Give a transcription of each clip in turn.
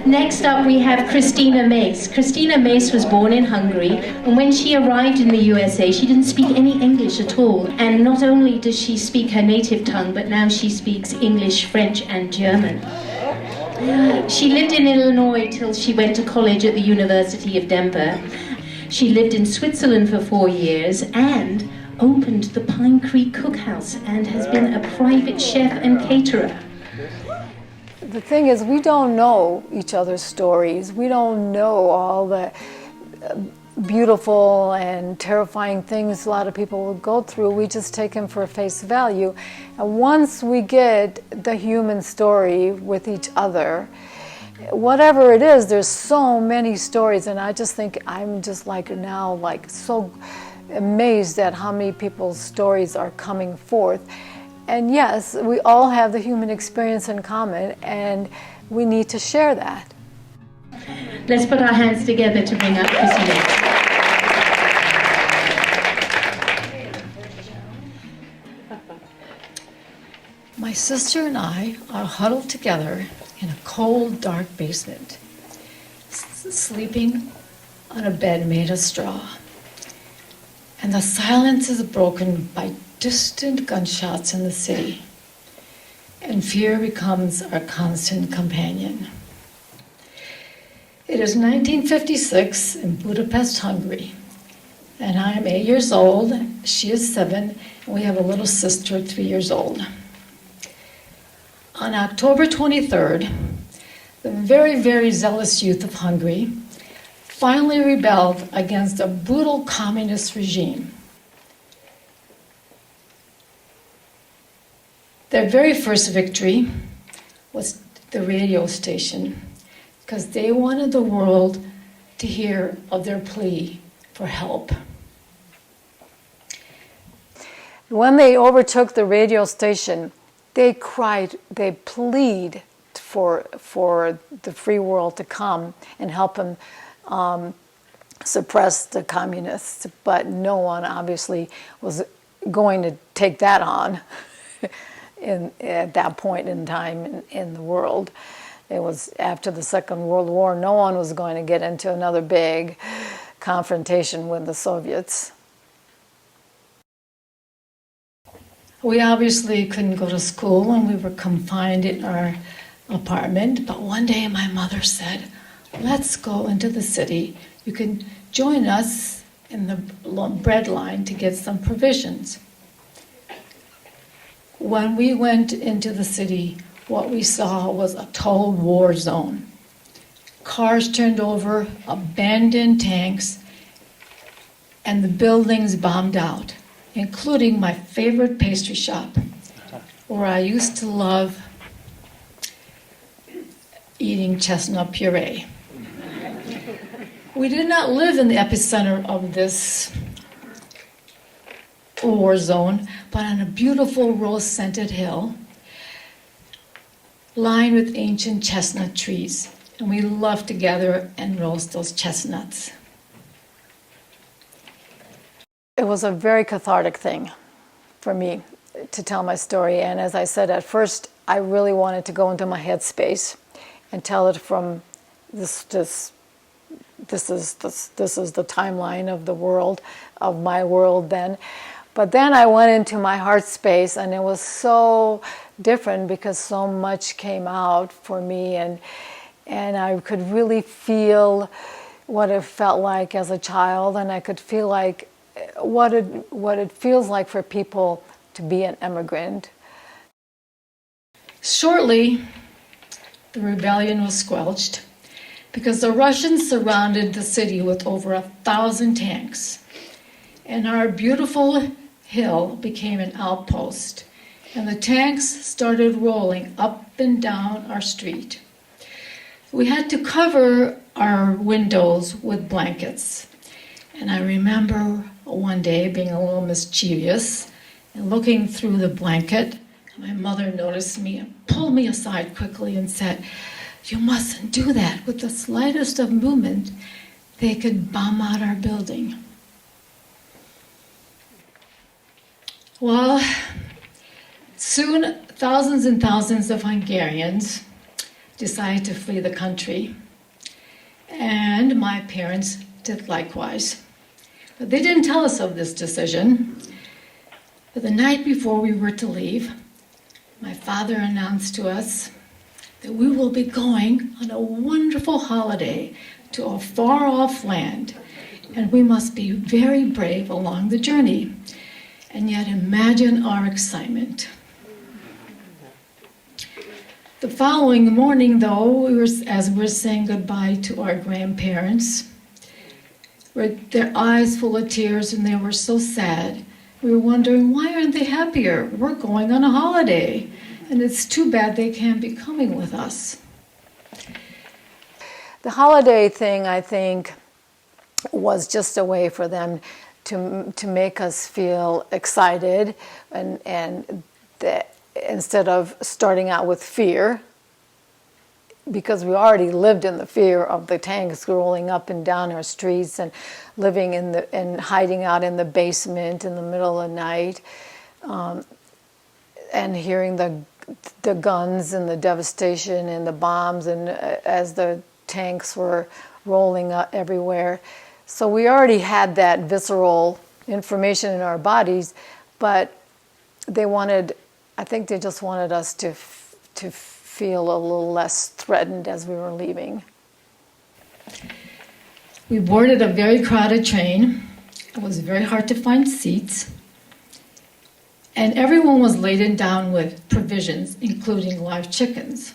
Next up we have Kristina Mace. Kristina Mace was born in Hungary, and when she arrived in the USA she didn't speak any English at all. And not only does she speak her native tongue, but now she speaks English, French and German. She lived in Illinois till she went to college at the University of Denver. She lived in Switzerland for 4 years and opened the Pine Creek Cookhouse and has been a private chef and caterer. The thing is, we don't know each other's stories. We don't know all the beautiful and terrifying things a lot of people will go through. We just take them for face value. And once we get the human story with each other, whatever it is, there's so many stories, and I just think I'm just like now like so amazed at how many people's stories are coming forth. And yes, we all have the human experience in common, and we need to share that. Let's put our hands together to bring up Kristina. My sister and I are huddled together in a cold, dark basement, sleeping on a bed made of straw. And the silence is broken by distant gunshots in the city, and fear becomes our constant companion. It is 1956 in Budapest, Hungary, and I am 8 years old, she is 7, and we have a little sister 3 years old. On October 23rd, the very, very zealous youth of Hungary finally rebelled against a brutal communist regime. Their very first victory was the radio station, because they wanted the world to hear of their plea for help. When they overtook the radio station, they cried, they plead for the free world to come and help them suppress the communists, but no one obviously was going to take that on at that point in time in the world. It was after the Second World War. No one was going to get into another big confrontation with the Soviets. We obviously couldn't go to school, and we were confined in our apartment, but one day my mother said, let's go into the city. You can join us in the bread line to get some provisions. When we went into the city, what we saw was a total war zone. Cars turned over, abandoned tanks, and the buildings bombed out, including my favorite pastry shop, where I used to love eating chestnut puree. We did not live in the epicenter of this war zone, but on a beautiful rose-scented hill lined with ancient chestnut trees, and we loved to gather and roast those chestnuts. It was a very cathartic thing for me to tell my story, and as I said at first, I really wanted to go into my headspace and tell it from this is the timeline of the world, of my world then. But then I went into my heart space, and it was so different because so much came out for me, and I could really feel what it felt like as a child, and I could feel like what it feels like for people to be an immigrant. Shortly, the rebellion was squelched because the Russians surrounded the city with over 1,000 tanks, and our beautiful hill became an outpost, and the tanks started rolling up and down our street. We had to cover our windows with blankets, and I remember one day being a little mischievous and looking through the blanket. My mother noticed me and pulled me aside quickly and said, "You mustn't do that. With the slightest of movement, they could bomb out our building." Well, soon thousands and thousands of Hungarians decided to flee the country. And my parents did likewise. But they didn't tell us of this decision. But the night before we were to leave, my father announced to us that we will be going on a wonderful holiday to a far-off land, and we must be very brave along the journey. And yet imagine our excitement. The following morning, though, as we were saying goodbye to our grandparents, with their eyes full of tears and they were so sad, we were wondering, why aren't they happier? We're going on a holiday, and it's too bad they can't be coming with us. The holiday thing, I think, was just a way for them to make us feel excited, and that instead of starting out with fear, because we already lived in the fear of the tanks rolling up and down our streets and living and hiding out in the basement in the middle of the night, and hearing the guns and the devastation and the bombs, and as the tanks were rolling up everywhere. So we already had that visceral information in our bodies, but I think they just wanted us to feel a little less threatened as we were leaving. We boarded a very crowded train. It was very hard to find seats. And everyone was laden down with provisions, including live chickens.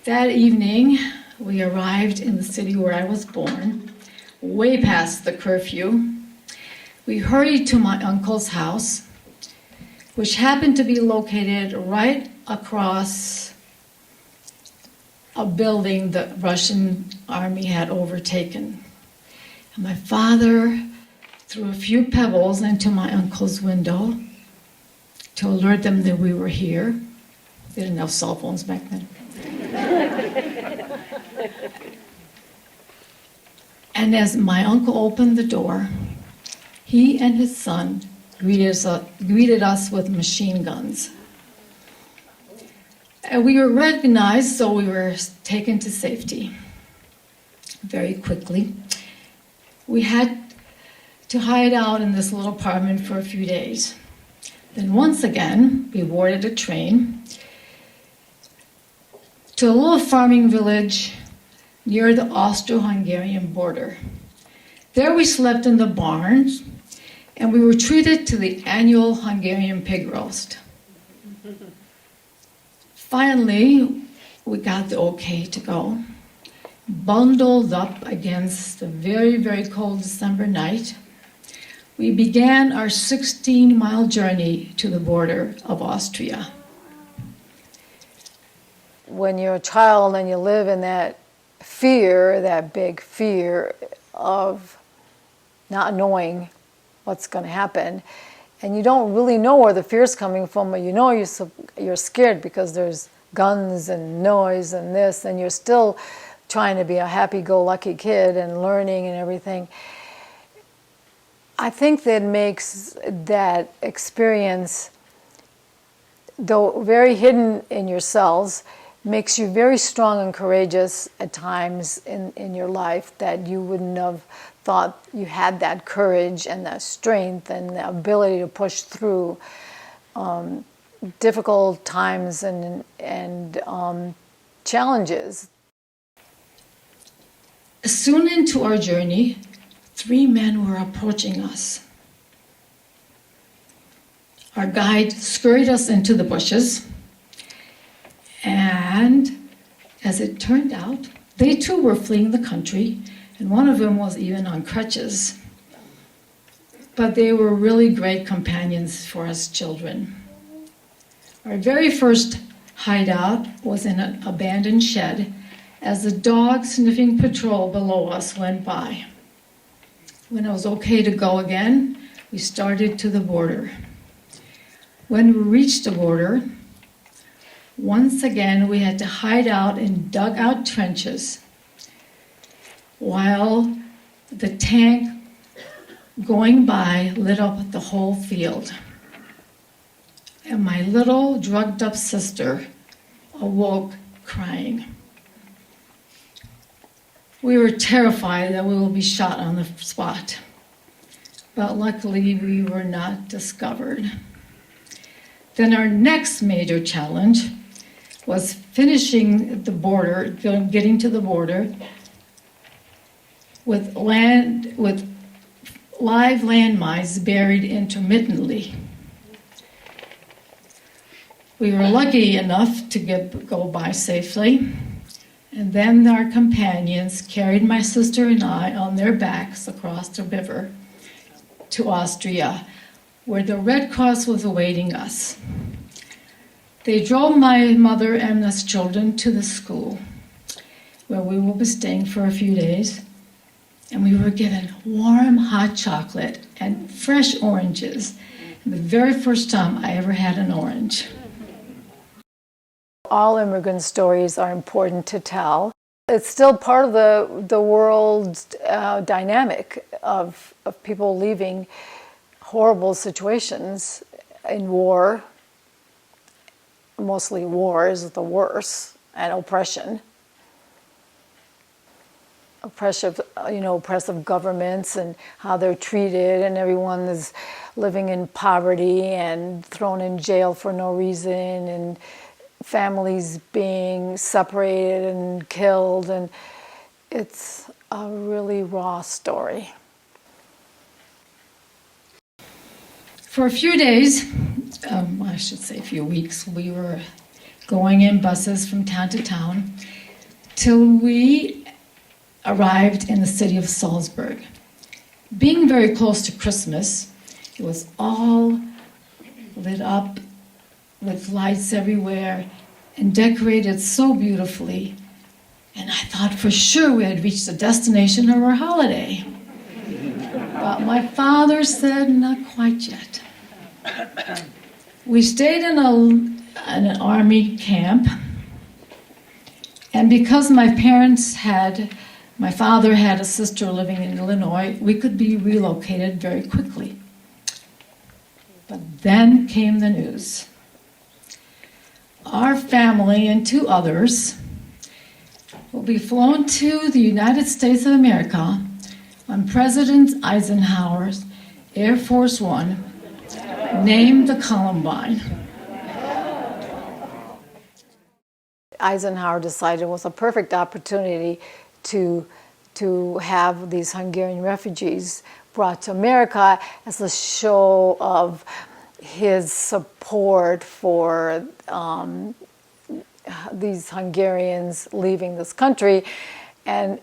That evening, we arrived in the city where I was born, way past the curfew. We hurried to my uncle's house, which happened to be located right across a building the Russian army had overtaken. And my father threw a few pebbles into my uncle's window to alert them that we were here. They didn't have cell phones back then. And as my uncle opened the door, he and his son greeted us with machine guns. And we were recognized, so we were taken to safety very quickly. We had to hide out in this little apartment for a few days. Then once again, we boarded a train to a little farming village near the Austro-Hungarian border. There we slept in the barns, and we were treated to the annual Hungarian pig roast. Finally, we got the okay to go. Bundled up against the very, very cold December night, we began our 16-mile journey to the border of Austria. When you're a child and you live in that fear, that big fear of not knowing what's going to happen, and you don't really know where the fear's coming from, but you know you're scared because there's guns and noise and this, and you're still trying to be a happy-go-lucky kid and learning and everything. I think that makes that experience, though very hidden in yourselves, makes you very strong and courageous at times in your life that you wouldn't have thought you had that courage and that strength and the ability to push through difficult times and challenges. Soon into our journey, 3 men were approaching us. Our guide scurried us into the bushes, and as it turned out, they too were fleeing the country, and one of them was even on crutches. But they were really great companions for us children. Our very first hideout was in an abandoned shed as the dog sniffing patrol below us went by. When it was okay to go again, we started to the border. When we reached the border, once again we had to hide out in dug-out trenches while the tank going by lit up the whole field. And my little drugged-up sister awoke crying. We were terrified that we will be shot on the spot, but luckily we were not discovered. Then our next major challenge was finishing the border, getting to the border with live landmines buried intermittently. We were lucky enough to go by safely, and then our companions carried my sister and I on their backs across the river to Austria, where the Red Cross was awaiting us. They drove my mother and us children to the school, where we will be staying for a few days, and we were given warm hot chocolate and fresh oranges. The very first time I ever had an orange. All immigrant stories are important to tell. It's still part of the world dynamic of people leaving horrible situations in war. Mostly war is the worst, and oppression. Oppressive governments and how they're treated, and everyone is living in poverty and thrown in jail for no reason, and families being separated and killed, and it's a really raw story. For a few days, I should say a few weeks, we were going in buses from town to town till we arrived in the city of Salzburg. Being very close to Christmas, it was all lit up with lights everywhere and decorated so beautifully. And I thought for sure we had reached the destination of our holiday. But my father said, not quite yet. We stayed in an army camp, and because my father had a sister living in Illinois, we could be relocated very quickly. But then came the news. Our family and 2 others will be flown to the United States of America on President Eisenhower's Air Force One, named the Columbine. Eisenhower decided it was a perfect opportunity to have these Hungarian refugees brought to America as a show of his support for these Hungarians leaving this country, and